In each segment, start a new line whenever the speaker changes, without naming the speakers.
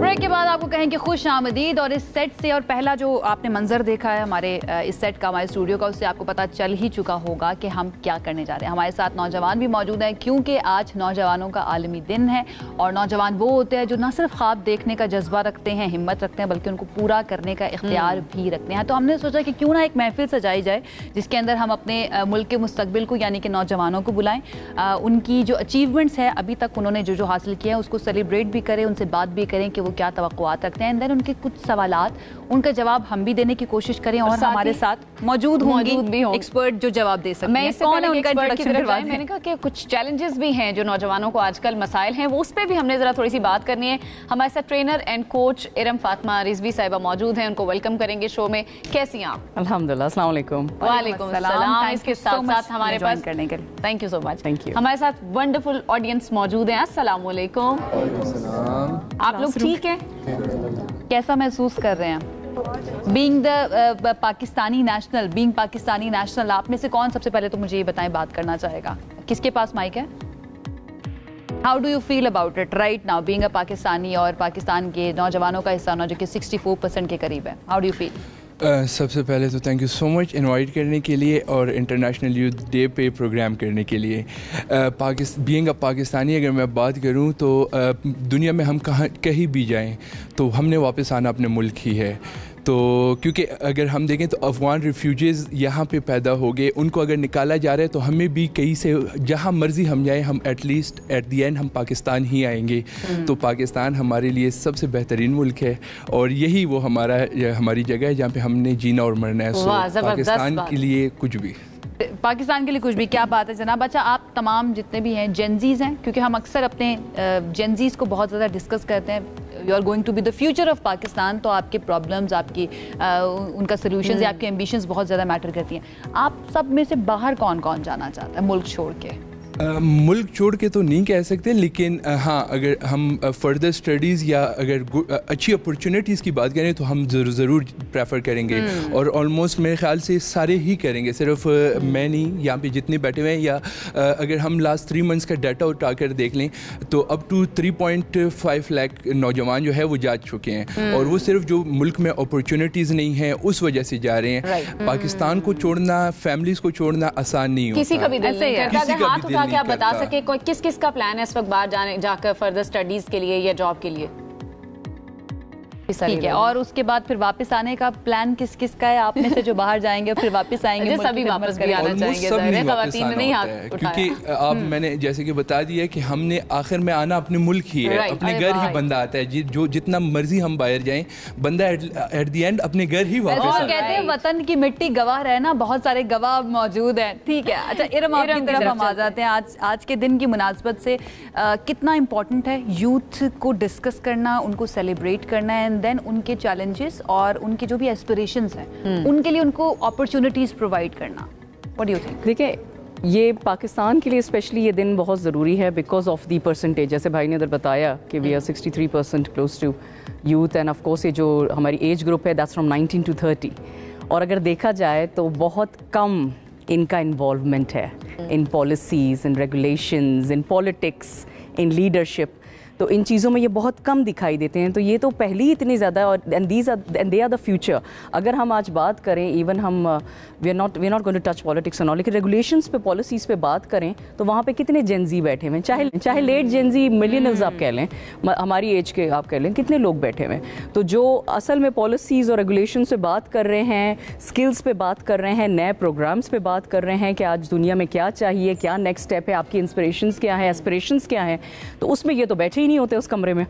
Break के बाद आपको कहें कि खुश आमदीद। और इस सेट से और पहला जो आपने मंजर देखा है हमारे इस सेट का, हमारे स्टूडियो का, उससे आपको पता चल ही चुका होगा कि हम क्या करने जा रहे हैं। हमारे साथ नौजवान भी मौजूद हैं क्योंकि आज नौजवानों का आलमी दिन है। और नौजवान वो होते हैं जो न सिर्फ ख्वाब देखने का जज्बा रखते हैं, हिम्मत रखते हैं, बल्कि उनको पूरा करने का इख्तियार भी रखते हैं। तो हमने सोचा कि क्यों ना एक महफिल सजाई जाए जिसके अंदर हम अपने मुल्क के मुस्तकबिल को यानी कि नौजवानों को बुलाएं, उनकी जो अचीवमेंट्स हैं अभी तक उन्होंने जो हासिल किया है उसको सेलिब्रेट भी करें, उनसे बात भी करें कि वो क्या तवक्कुआत रखते हैं। एंड देन उनके कुछ सवालात, उनका जवाब हम भी देने की कोशिश करें और हमारे साथ मौजूद होंगी एक्सपर्ट जो जवाब दे सकते हैं। कौन है उनका इंट्रोडक्शन करवाएं।
मैंने कहा कि कुछ चैलेंजेस भी हैं जो नौजवानों को आजकल मसाइल हैं, वो उस पर भी हमने जरा थोड़ी सी बात करनी है। हमारे साथ trainer and coach Iram Fatima Rizvi साहिबा मौजूद हैं, उनको वेलकम करेंगे शो में। कैसी हैं आप?
अल्हम्दुलिल्लाह, अस्सलाम वालेकुम।
वालेकुम सलाम। इसके साथ साथ हमारे पास
करने के लिए
thank you so much.
Thank you.
हमारे साथ वंडरफुल ऑडियंस मौजूद हैं। अस्सलाम वालेकुम। आप लोग ठीक हैं?
कैसा महसूस कर रहे हैं being the Pakistani national? Being Pakistani national, आप में से कौन सबसे पहले तो मुझे ये बताएं बात करना चाहेगा? किसके पास माइक है? How do you feel about it right now being a Pakistani और पाकिस्तान के नौजवानों का हिस्सा होना जो कि 64% के करीब है? How do you feel?
सबसे पहले तो thank you so much invite करने के लिए और इंटरनेशनल यूथ डे पे प्रोग्राम करने के लिए। बीइंग अ पाकिस्तानी अगर मैं बात करूं तो दुनिया में हम कहीं भी जाएं तो हमने वापस आना अपने मुल्क ही है। तो क्योंकि अगर हम देखें तो अफगान रिफ्यूजीज़ यहाँ पे पैदा हो गए, उनको अगर निकाला जा रहा है तो हमें भी कहीं से जहाँ मर्ज़ी हम जाएं, हम एटलीस्ट एट दी एंड हम पाकिस्तान ही आएंगे। तो पाकिस्तान हमारे लिए सबसे बेहतरीन मुल्क है और यही वो हमारी जगह है जहाँ पे हमने जीना और मरना है। सो पाकिस्तान के लिए कुछ भी,
पाकिस्तान के लिए कुछ भी। क्या बात है जनाब। अच्छा, आप तमाम जितने भी हैं जेनजीज हैं, क्योंकि हम अक्सर अपने जेनजीज को बहुत ज़्यादा डिस्कस करते हैं। You are going to be the future of Pakistan, तो आपके प्रॉब्लम्स, आपकी उनका सोल्यूशंस या आपके एम्बिशंस बहुत ज़्यादा मैटर करती हैं। आप सब में से बाहर कौन कौन जाना चाहता है मुल्क छोड़ के?
मुल्क छोड़ के तो नहीं कह सकते, लेकिन हाँ, अगर हम फर्दर स्टडीज़ या अगर अच्छी अपॉर्चुनिटीज़ की बात करें तो हम ज़रूर प्रेफर करेंगे। और ऑलमोस्ट मेरे ख्याल से सारे ही करेंगे, सिर्फ मैं नहीं, यहाँ पे जितने बैठे हुए हैं। या अगर हम लास्ट 3 मंथ्स का डाटा उठाकर देख लें तो अप टू 3.5 लाख नौजवान जो है वो जा चुके हैं। और वो सिर्फ जो मुल्क में अपॉर्चुनिटीज़ नहीं है उस वजह से जा रहे हैं। पाकिस्तान को छोड़ना, फैमिलीज़ को छोड़ना आसान नहीं होता।
किसी का भी दिल नहीं करता। क्या आप बता सके किस किस का प्लान है इस वक्त बाहर जाकर फर्दर स्टडीज के लिए या जॉब के लिए?
ठीक है। और उसके बाद फिर वापस आने का प्लान किस किस का है आप में से जो बाहर जाएंगे फिर वापस आएंगे?
सभी वापस भी आना चाहेंगे, ख़वातीन ने नहीं हाथ उठाया
क्योंकि आप मैंने जैसे कि बता दिया कि हमने आखिर में आना अपने मुल्क ही है, अपने घर ही बंदा आता है। जो जितना मर्जी हम बाहर जाएं, बंदा एट द एंड अपने घर ही वापस आता है।
कहते हैं वतन की मिट्टी गवाह रहना, बहुत सारे गवाह मौजूद हैं। ठीक है। अच्छा इरम, आपकी तरफ हम आ जाते हैं। आज के दिन की मुनासबत से कितना इम्पोर्टेंट है यूथ को डिस्कस करना, उनको सेलिब्रेट करना एंड देन उनके चैलेंजेस और उनके जो भी एस्पिरेशंस हैं उनके लिए उनको अपॉर्चुनिटीज प्रोवाइड करना? What do you think?
देखिए, ये पाकिस्तान के लिए स्पेशली ये दिन बहुत ज़रूरी है बिकॉज ऑफ दी परसेंटेज। जैसे भाई ने इधर बताया कि we are 63% close to youth and of course ये जो हमारी एज ग्रुप है दैट्स फ्रॉम 19 to 30। और अगर देखा जाए तो बहुत कम इनका इन्वॉल्वमेंट है in policies, in regulations, in politics, in leadership. तो इन चीज़ों में ये बहुत कम दिखाई देते हैं। तो ये तो पहले ही इतनी ज़्यादा, और and they are the future. अगर हम आज बात करें, इवन हम we are not going to touch politics and all, लेकिन रेगुलेशंस पे, पॉलिसीज़ पे बात करें तो वहाँ पे कितने जेनजी बैठे हुए हैं, चाहे लेट जेनजी, मिलियनर्स आप कह लें, हमारी एज के आप कह लें, कितने लोग बैठे हुए हैं। तो जो असल में पॉलिसीज़ और रेगुलेशन पे बात कर रहे हैं, स्किल्स पे बात कर रहे हैं, नए प्रोग्राम्स पे बात कर रहे हैं कि आज दुनिया में क्या चाहिए, क्या नेक्स्ट स्टेप है, आपकी इंस्पिरेशंस क्या है, एस्पिरेशंस क्या है, तो उसमें ये तो बैठे ही नहीं होते उस कमरे में।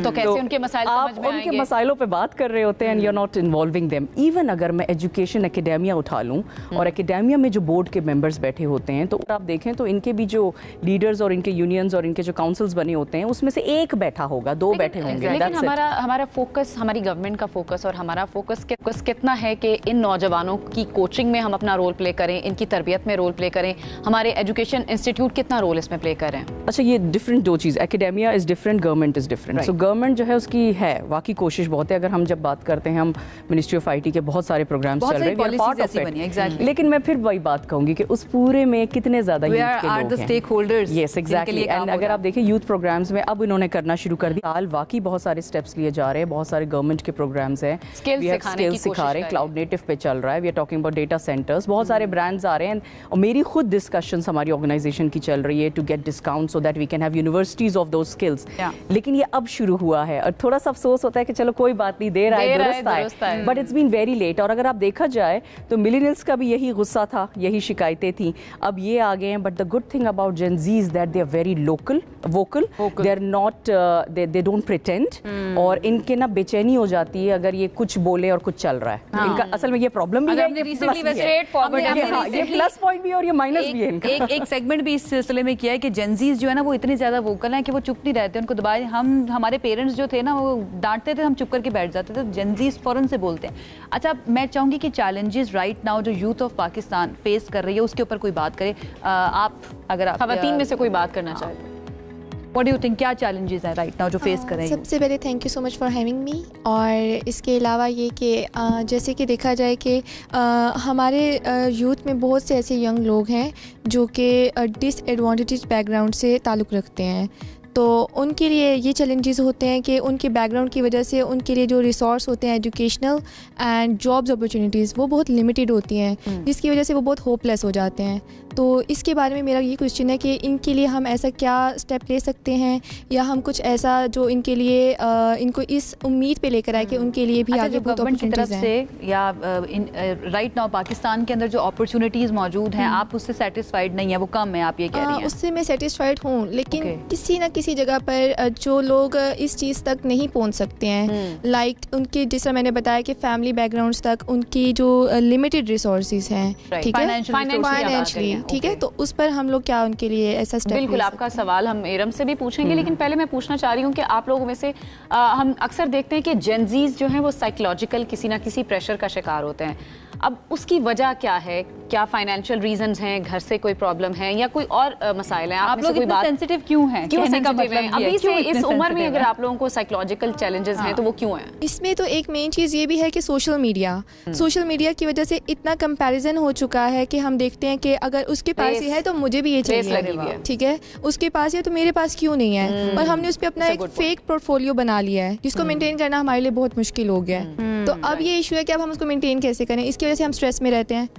तो कैसे उनके मसाइल समझ में आएंगे?
उनके मसाइलों पे बात कर रहे होते हैं and you are not involving them. Even अगर मैं एजुकेशन एकेडेमिया उठा लूँ और एकेडेमिया में जो बोर्ड के मेंबर्स बैठे होते हैं तो आप देखें तो इनके भी जो लीडर्स और इनके यूनियंस और इनके जो काउंसिल्स बने होते हैं उसमें से एक बैठा होगा, 2 बैठे होंगे।
लेकिन हमारा फोकस, हमारी गवर्नमेंट का फोकस और हमारा फोकस कितना है कि इन नौजवानों की कोचिंग में हम अपना रोल प्ले करें, इनकी तरबियत में रोल प्ले करें, हमारे एजुकेशन इंस्टीट्यूट कितना रोल इसमें प्ले करें?
अच्छा, ये different 2 cheese, academia is different different, government is different. So government जो है उसकी है वाकई कोशिश बहुत है। अगर हम जब बात करते हैं, हम मिनिस्ट्री ऑफ IT के बहुत सारे प्रोग्राम्स चल रहे हैं, पार्ट ऑफ इट, लेकिन मैं फिर वही बात कहूँगी कि उस पूरे में कितने ज़्यादा यूथ के लोग हैं। Yes, exactly. एंड अगर आप देखें यूथ प्रोग्राम्स में अब इन्होंने करना शुरू कर दिया, हाल वाकई बहुत सारे स्टेप्स लिए जा रहे हैं, बहुत सारे गवर्नमेंट के प्रोग्राम्स हैं, स्किल्स सिखा रहे हैं, क्लाउड नेटिव पे चल रहा है, we are talking about data centres, बहुत सारे ब्रांड्स आ रहे हैं। और मेरी खुद डिस्कशंस हमारी ऑर्गेनाइजेशन की चल रही है to get discount so that we can have universities of those skills. लेकिन ये अब शुरू हुआ है और थोड़ा सा अफसोस होता है कि चलो कोई बात नहीं, देर आए दुरुस्त आए, but it's been very late. और अगर आप देखा जाए तो मिलेनियल्स का भी यही गुस्सा था, यही शिकायतें थी, अब ये आ गए हैं। But the good thing about Gen Z is that they are very vocal, they are not, they don't pretend. और इनके ना बेचैनी हो जाती है अगर ये कुछ बोले और कुछ चल रहा है। इनका असल में ये प्रॉब्लम भी है, ये प्लस पॉइंट भी और ये माइनस भी है इनका।
एक सेगमेंट भी इस सिलसिले में किया है कि जेनजीज जो है ना वो इतने ज्यादा वोकल हैं कि वो चुप नहीं रहते, उनको दबाए। हमारे पेरेंट्स जो थे ना वो डांटते थे, हम चुप करके बैठ जाते थे, जेनजीज फौरन से बोलते हैं। अच्छा, मैं चाहूंगी कि चैलेंजेस राइट नाउ जो यूथ ऑफ पाकिस्तान फेस कर रही है उसके ऊपर कोई बात करे। आप अगर आप
खवातीन में से कोई बात करना चाहे तो
व्हाट डू यू थिंक, क्या चैलेंजेस हैं राइट नाउ जो फेस कर रहे हैं?
सबसे पहले thank you so much for having me. और इसके अलावा ये कि जैसे कि देखा जाए कि हमारे यूथ में बहुत से ऐसे यंग लोग हैं जो कि डिसएडवांटेज बैकग्राउंड से ताल्लुक़ रखते हैं, तो उनके लिए ये चैलेंजेस होते हैं कि उनके बैकग्राउंड की वजह से उनके लिए जो रिसोर्स होते हैं एजुकेशनल एंड जॉब्स अपॉर्चुनिटीज़ वो बहुत लिमिटेड होती हैं, जिसकी वजह से वो बहुत होपलेस हो जाते हैं। तो इसके बारे में मेरा ये क्वेश्चन है कि इनके लिए हम ऐसा क्या स्टेप ले सकते हैं, या हम कुछ ऐसा जो इनके लिए इनको इस उम्मीद पे लेकर आए कि उनके लिए भी आगे बहुत
अपॉर्चुनिटीज़ हैं, या राइट नाउ पाकिस्तान के अंदर जो अपॉर्चुनिटीज़ मौजूद हैं आप उससे सेटिस्फाइड नहीं है, वो कम है, आप ये कह रही हैं?
उससे मैं सेटिस्फाइड हूँ, लेकिन किसी न किसी जगह पर जो लोग इस चीज़ तक नहीं पहुँच सकते हैं, लाइक उनके, जिस तरह मैंने बताया कि फैमिली बैकग्राउंड्स तक उनकी जो लिमिटेड रिसोर्सेज हैं, ठीक है, फाइनेंशियली, ठीक है, तो उस पर हम लोग क्या उनके लिए ऐसा स्टेप?
बिल्कुल, आपका सवाल हम एरम से भी पूछेंगे, लेकिन पहले मैं पूछना चाह रही हूँ कि आप लोगों में से हम अक्सर देखते हैं कि जेनजीज जो हैं वो साइकोलॉजिकल किसी ना किसी प्रेशर का शिकार होते हैं। अब उसकी वजह क्या है? क्या फाइनेंशियल रीजंस हैं, घर से कोई प्रॉब्लम है या कोई और मसाइल हैं?
आप लोग इतने सेंसिटिव क्यों हैं?
क्यों सेंसिटिव हैं? अभी से इस उम्र में अगर आप लोगों को साइकोलॉजिकल चैलेंजेस हैं तो वो क्यों हैं?
इसमें तो एक मेन चीज़ ये भी है कि सोशल मीडिया की वजह से इतना कंपैरिजन हो चुका है कि हम देखते हैं कि अगर उसके पास ये है तो मुझे भी ये चाहिए, ठीक है, उसके पास है तो मेरे पास क्यों नहीं है? और हमने उस पर अपना एक फेक पोर्टफोलियो बना लिया है जिसको मेंटेन करना हमारे लिए बहुत मुश्किल हो गया है। तो अब ये इशू है कि अब हम उसको मेंटेन कैसे करें, इसकी वजह से हम स्ट्रेस में रहते हैं।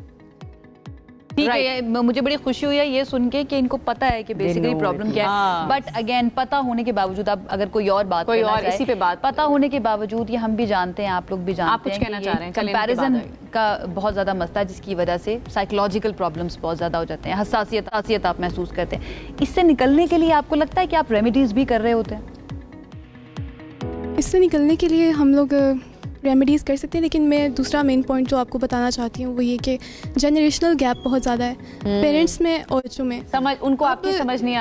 ठीक है, मुझे बड़ी खुशी हुई है ये सुन के कि इनको पता है कि बेसिकली प्रॉब्लम क्या है। बट अगेन, पता होने के बावजूद, अब अगर कोई और बात
कोई और इसी पे बात,
पता होने के बावजूद ये हम भी जानते हैं, आप लोग भी जानते हैं,
आप कुछ कहना चाह रहे हैं,
कंपैरिजन का बहुत ज़्यादा मसला है जिसकी वजह से साइकोलॉजिकल प्रॉब्लम्स बहुत ज़्यादा हो जाते हैं, हसासियत आप महसूस करते हैं। इससे निकलने के लिए आपको लगता है कि आप रेमेडीज़ भी कर रहे होते हैं?
इससे निकलने के लिए हम लोग रेमेडीज़ कर सकते हैं, लेकिन मैं दूसरा मेन पॉइंट जो आपको बताना चाहती हूँ वो ये कि जनरेशनल गैप बहुत ज़्यादा है पेरेंट्स में और बच्चों में।
उनको आपकी समझ नहीं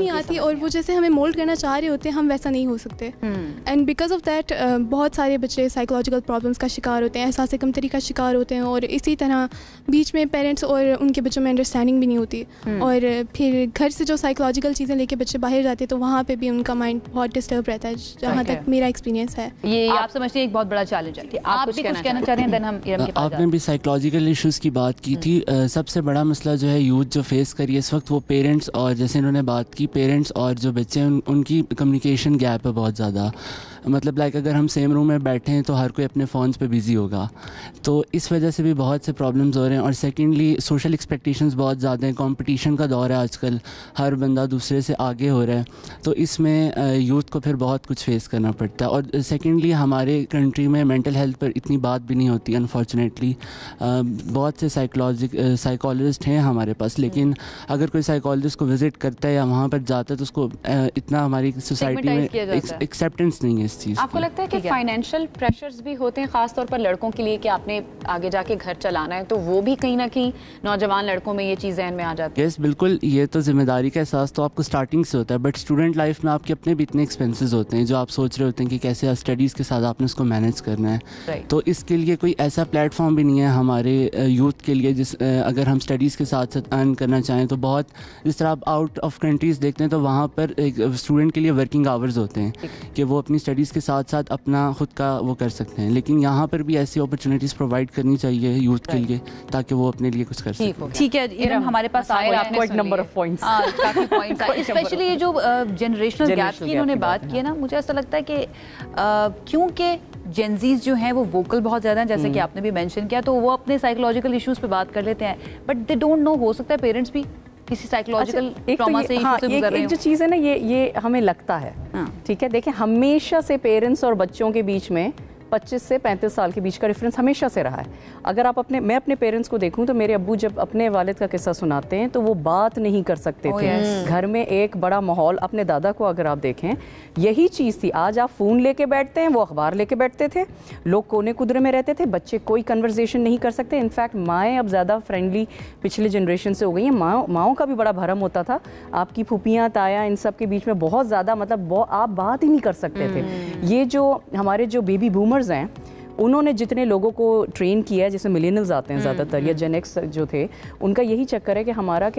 आती
और वो जैसे हमें मोल्ड करना चाह रहे होते हैं, हम वैसा नहीं हो सकते। एंड बिकॉज ऑफ दैट बहुत सारे बच्चे साइकोलॉजिकल प्रॉब्लम्स का शिकार होते हैं, एहसास कमतरी का शिकार होते हैं, और इसी तरह बीच में पेरेंट्स और उनके बच्चों में अंडरस्टैंडिंग भी नहीं होती, और फिर घर से जो साइकोलॉजिकल चीज़ें लेके बच्चे बाहर जाते हैं तो वहाँ पर भी उनका माइंड बहुत डिस्टर्ब रहता है, जहाँ तक मेरा एक्सपीरियंस है।
ये आप समझते हैं एक बहुत बड़ा चैलेंज है। आप भी कुछ कहना चाह रहे हैं, देन हम इरम के पास
आपने भी साइकोलॉजिकल इश्यूज़ की बात की थी। सबसे बड़ा मसला जो है यूथ जो फेस करिए इस वक्त, वो पेरेंट्स, और जैसे इन्होंने बात की पेरेंट्स और जो बच्चे हैं उनकी कम्युनिकेशन गैप है बहुत ज़्यादा। मतलब लाइक अगर हम सेम रूम में बैठे हैं तो हर कोई अपने फ़ोन्स पे बिज़ी होगा, तो इस वजह से भी बहुत से प्रॉब्लम्स हो रहे हैं। और सेकेंडली सोशल एक्सपेक्टेशंस बहुत ज़्यादा हैं, कंपटीशन का दौर है आजकल, हर बंदा दूसरे से आगे हो रहा है, तो इसमें यूथ को फिर बहुत कुछ फेस करना पड़ता है। और सेकेंडली हमारे कंट्री में मेंटल हेल्थ पर इतनी बात भी नहीं होती अनफॉर्चुनेटली। बहुत से साइकोलॉजिस्ट हैं हमारे पास, लेकिन अगर कोई साइकोलॉजिस्ट को विज़िट करता है या वहाँ पर जाता है तो उसको इतना हमारी सोसाइटी में एक्सेप्टेंस नहीं है इस इस चीज़
आपको लगता है कि फाइनेंशियल प्रेशर्स भी होते हैं खास तौर पर लड़कों के लिए कि आपने आगे जाके घर चलाना है, तो वो भी कहीं ना कहीं नौजवान लड़कों में ये चीज़ ज़हन में आ जाती है?
यस, बिल्कुल। ये तो जिम्मेदारी का एहसास तो आपको स्टार्टिंग से होता है, बट स्टूडेंट लाइफ में आपके अपने भी इतने एक्सपेंसेस होते हैं जो आप सोच रहे होते हैं कि कैसे स्टडीज़ के साथ आपने उसको मैनेज करना है। तो इसके लिए कोई ऐसा प्लेटफॉर्म भी नहीं है हमारे यूथ के लिए अगर हम स्टडीज़ के साथ साथ अर्न करना चाहें तो बहुत, जिस तरह आप आउट ऑफ कंट्रीज़ देखते हैं तो वहाँ पर एक स्टूडेंट के लिए वर्किंग आवर्स होते हैं कि वो अपनी स्टडीज़ के साथ साथ अपना खुद का वो कर सकते हैं, लेकिन यहाँ पर भी ऐसी अपॉर्चुनिटीज़ प्रोवाइड करनी चाहिए यूथ के लिए ताकि वो अपने लिए कुछ कर सकें।
ठीक है इरम, हमारे पास
नंबर ऑफ पॉइंट्स,
काफी पॉइंट्स आए, स्पेशली ये जो जनरेशनल गैप की इन्होंने बात की है ना, मुझे ऐसा लगता है कि क्योंकि जेनजीज जो हैं वो वोकल बहुत ज़्यादा हैं, जैसे कि आपने भी मेंशन किया, तो वो अपने साइकोलॉजिकल इश्यूज पे बात कर लेते हैं, बट दे डोंट नो, हो सकता है पेरेंट्स भी किसी साइकोलॉजिकल ट्रॉमा से इश्यू से गुजर रहे हो।
एक जो चीज़ है ना, ये हमें लगता है, ठीक है, देखिए हमेशा से पेरेंट्स और बच्चों के बीच में 25 से 35 साल के बीच का डिफरेंस हमेशा से रहा है। अगर आप मैं अपने पेरेंट्स को देखूं तो मेरे अब्बू जब अपने वालिद का किस्सा सुनाते हैं तो वो बात नहीं कर सकते थे। घर में एक बड़ा माहौल, अपने दादा को अगर आप देखें यही चीज़ थी। आज आप फ़ोन लेके बैठते हैं, वो अखबार लेके बैठते थे, लोग कोने कुदरे में रहते थे, बच्चे कोई कन्वर्सेशन नहीं कर सकते। इनफैक्ट माएँ अब ज़्यादा फ्रेंडली पिछले जनरेशन से हो गई हैं। माँओं का भी बड़ा भरम होता था, आपकी फूफियाँ ताया इन सब के बीच में बहुत ज़्यादा, मतलब आप बात ही नहीं कर सकते थे। ये जो हमारे जो बेबी बूमर्स हैं उन्होंने जितने लोगों को ट्रेन किया है, जैसे मिलेनियल्स आते हैं ज़्यादातर या जेन एक्स जो थे, उनका यही चक्कर है कि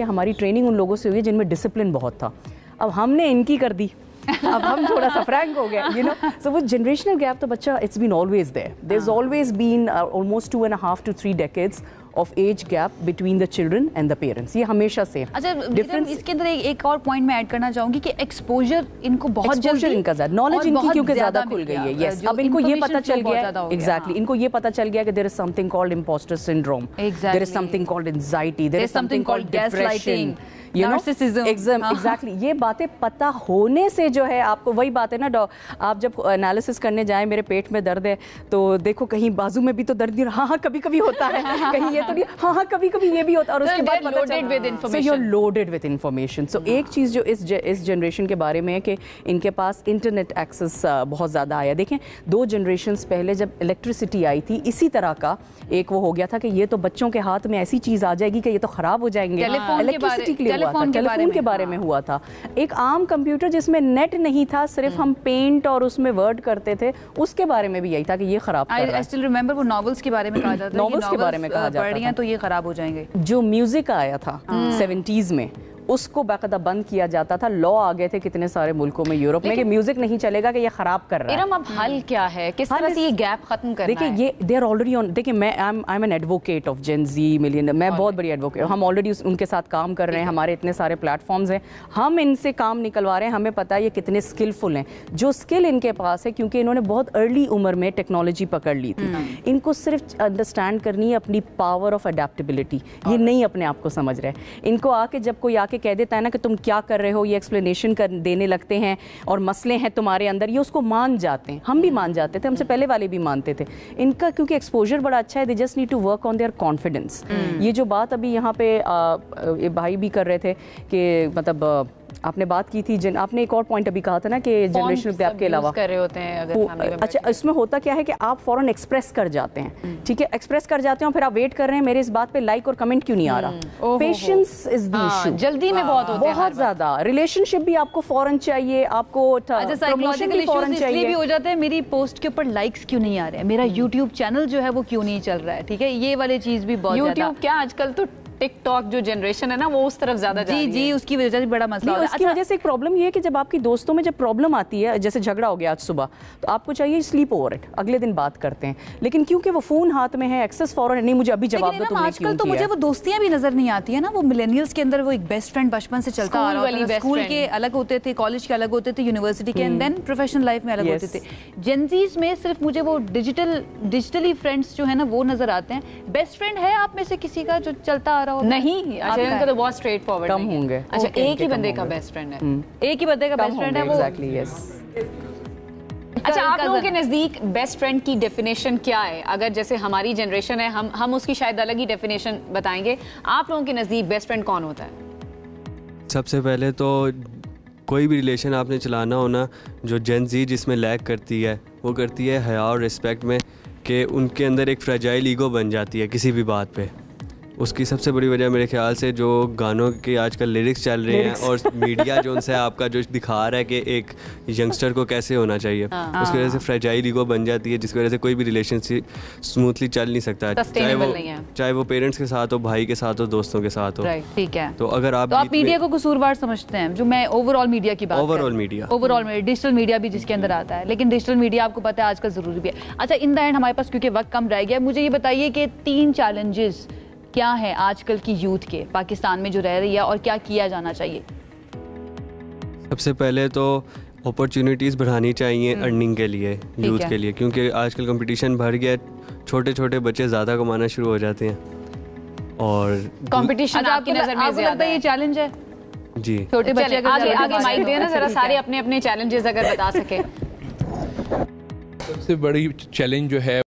हमारी ट्रेनिंग उन लोगों से हुई है जिनमें डिसिप्लिन बहुत था। अब हमने इनकी कर दी, अब हम थोड़ा सा फ्रैंक हो गए, यू नो। सो वो जनरेशनल गैप तो बच्चा, it's been always there is always been almost 2.5 to 3 decades of age gap between the children and the parents। ये हमेशा से।
अच्छा, इसके अंदर एक और पॉइंट मैं ऐड करना चाहूंगी कि एक्सपोजर इनको बहुत जल्दी,
इनका ज़्यादा नॉलेज इनकी क्योंकि ज़्यादा खुल गई है। यस, अब इनको ये पता चल गया, एग्जैक्टली, इनको ये पता चल गया कि there is something called impostor syndrome, there is something called anxiety, there is something called depression, narcissism, exactly. ये बातें पता होने से जो है, आपको वही बात है ना, आप जब एनालिसिस करने जाएं, मेरे पेट में दर्द है तो देखो कहीं बाजू में भी तो दर्द नहीं, हाँ कभी कभी होता है, कहीं ये तो नहीं, हाँ कभी कभी ये भी होता है, और उसके बाद लोडेड विद इंफॉर्मेशन। सो एक चीज़ जो इस जनरेशन के बारे में है कि इनके पास इंटरनेट एक्सेस बहुत ज़्यादा आया। देखें 2 जनरेशन्स पहले जब इलेक्ट्रिसिटी आई थी, इसी तरह का एक वो हो गया था कि ये तो बच्चों के हाथ में ऐसी चीज़ आ जाएगी कि ये तो ख़राब हो जाएंगे। इलेक्ट्रिसिटी के लिए टेलीफोन के बारे में हुआ था। एक आम कंप्यूटर जिसमें नेट नहीं था, सिर्फ हम पेंट और उसमें वर्ड करते थे, उसके बारे में भी यही था कि ये खराब कर रहा है।
आई स्टिल रिमेंबर वो नॉवेल्स के बारे में कहा जाता है,
नॉवेल्स के बारे में कहा जाता
है तो ये खराब हो जाएंगे।
जो म्यूजिक आया था 70s में, उसको बाकायदा बंद किया जाता था। लॉ आ गए थे कितने सारे मुल्कों में, यूरोप में, कि म्यूजिक नहीं चलेगा, कि ये खराब कर रहा है।
इरम, अब हल क्या है, किस तरह से ये गैप खत्म करना है?
देखिए ये दे आर ऑलरेडी ऑन। देखिए मैं I am an advocate of Gen Z million, मैं बहुत बड़ी एडवोकेट, हम ऑलरेडी उनके साथ काम कर रहे हैं, हमारे इतने सारे प्लेटफॉर्म्स हैं, हम इनसे काम निकलवा रहे हैं, हमें पता है ये कितने स्किलफुल हैं। जो स्किल इनके पास है, क्योंकि इन्होंने बहुत अर्ली उम्र में टेक्नोलॉजी पकड़ ली थी, इनको सिर्फ अंडरस्टैंड करनी है अपनी पावर ऑफ अडेप्टेबिलिटी। ये नहीं अपने आप को समझ रहे। इनको आके जब कोई आके कह देता है ना कि तुम क्या कर रहे हो, ये एक्सप्लेनेशन देने लगते हैं और मसले हैं तुम्हारे अंदर, ये उसको मान जाते हैं। हम भी मान जाते थे, हमसे पहले वाले भी मानते थे। इनका क्योंकि एक्सपोजर बड़ा अच्छा है, they just need to work on their confidence. ये जो बात अभी यहाँ पे ये भाई भी कर रहे थे कि मतलब आपने बात की थी, आपने एक और पॉइंट अभी कहा था ना कि जनरेशनल गैप के अलावा
कर रहे होते हैं अगर
अच्छा, इसमें होता क्या है कि आप फौरन एक्सप्रेस कर जाते हैं, ठीक है, एक्सप्रेस कर जाते हैं, फिर आप वेट कर रहे हैं मेरे इस बात पे लाइक और कमेंट क्यों नहीं आ रहा। पेशेंस इज द इशू,
जल्दी में बहुत होते हैं,
बहुत ज्यादा। रिलेशनशिप भी आपको फौरन चाहिए, आपको प्रमोशन भी फौरन चाहिए।
इसलिए भी हो जाता है मेरी पोस्ट के ऊपर लाइक्स क्यों नहीं आ रहे हैं, मेरा यूट्यूब चैनल जो है वो क्यों नहीं चल रहा है, ठीक है, ये वाली चीज भी बहुत ज्यादा।
यूट्यूब क्या, आजकल तो टिकटॉक जो जनरेशन है ना, वो उस तरफ ज्यादा जा रही है।
जी, उसकी वजह से बड़ा मसला है।
उसकी वजह से एक प्रॉब्लम ये है कि जब आपकी दोस्तों में जब प्रॉब्लम आती है, जैसे झगड़ा हो गया आज सुबह, तो आपको चाहिए स्लीप ओवर इट, अगले दिन बात करते हैं, लेकिन क्योंकि वो फोन हाथ में है, एक्सेस फौरन नहीं, मुझे अभी जवाब दो तुमने
आजकल तो मुझे वो दोस्तियां भी नजर नहीं आती है ना। वो मिलेनियल्स के अंदर वो एक बेस्ट फ्रेंड बचपन से चलता आ रहा है, स्कूल के अलग होते थे, कॉलेज के अलग होते थे, यूनिवर्सिटी के, एंड देन प्रोफेशनल लाइफ में अलग होते थे। जेनजीज में सिर्फ मुझे वो डिजिटली फ्रेंड्स जो है ना वो नजर आते हैं। बेस्ट फ्रेंड है आप में से किसी का जो चलता आ रहा हो?
नहीं, अच्छा, तो बहुत स्ट्रेट फॉरवर्ड
कम होंगे।
अच्छा, एक ही बंदे का बेस्ट फ्रेंड है,
एक ही बंदे का बेस्ट फ्रेंड है वो।
Exactly, yes.
अच्छा, आप लोगों के नजदीक बेस्ट फ्रेंड की डेफिनेशन क्या है? अगर जैसे हमारी जनरेशन है, हम उसकी शायद अलग ही डेफिनेशन बताएंगे। आप लोगों के नजदीक बेस्ट फ्रेंड कौन होता है?
सबसे पहले तो कोई भी रिलेशन आपने चलाना हो ना, जो जेन ज़ी जिसमें लैग करती है वो करती है हया और रिस्पेक्ट में, कि उनके अंदर एक फ्रेजाइल ईगो बन जाती है किसी भी बात पे। उसकी सबसे बड़ी वजह मेरे ख्याल से जो गानों के आजकल लिरिक्स चल रहे हैं और मीडिया जो उनसे आपका जो दिखा रहा है कि एक यंगस्टर को कैसे होना चाहिए, उसकी वजह से फ्रेजाइल ईगो बन जाती है, जिसकी वजह से कोई भी रिलेशनशिप स्मूथली चल नहीं सकता, चाहे वो पेरेंट्स के साथ हो, भाई के साथ हो, दोस्तों के साथ हो।
ठीक है।
तो अगर आप
मीडिया को कसूरवार समझते हैं, जो मैं ओवरऑल मीडिया की बात
ओवरऑल मीडिया
डिजिटल मीडिया भी जिसके अंदर आता है, लेकिन डिजिटल मीडिया आपको पता है आजकल जरूरी भी है। अच्छा, इन द एंड हमारे पास क्योंकि वक्त कम रह गया, मुझे ये बताइए कि 3 चैलेंजेस क्या है आजकल की यूथ के पाकिस्तान में जो रह रही है और क्या किया जाना चाहिए?
सबसे पहले तो अपॉर्चुनिटीज़ बढ़ानी चाहिए अर्निंग के लिए, यूथ के लिए, क्योंकि आजकल कंपटीशन बढ़ गया, छोटे छोटे बच्चे ज़्यादा कमाना शुरू हो जाते हैं और
कंपटीशन आपकी नज़र में ज़्यादा है।
ये चैलेंज है
जी।
छोटे बच्चे
आगे माइक देना जरा, सारे अपने अपने चैलेंजेस अगर बता सके।
सबसे बड़ी चैलेंज जो है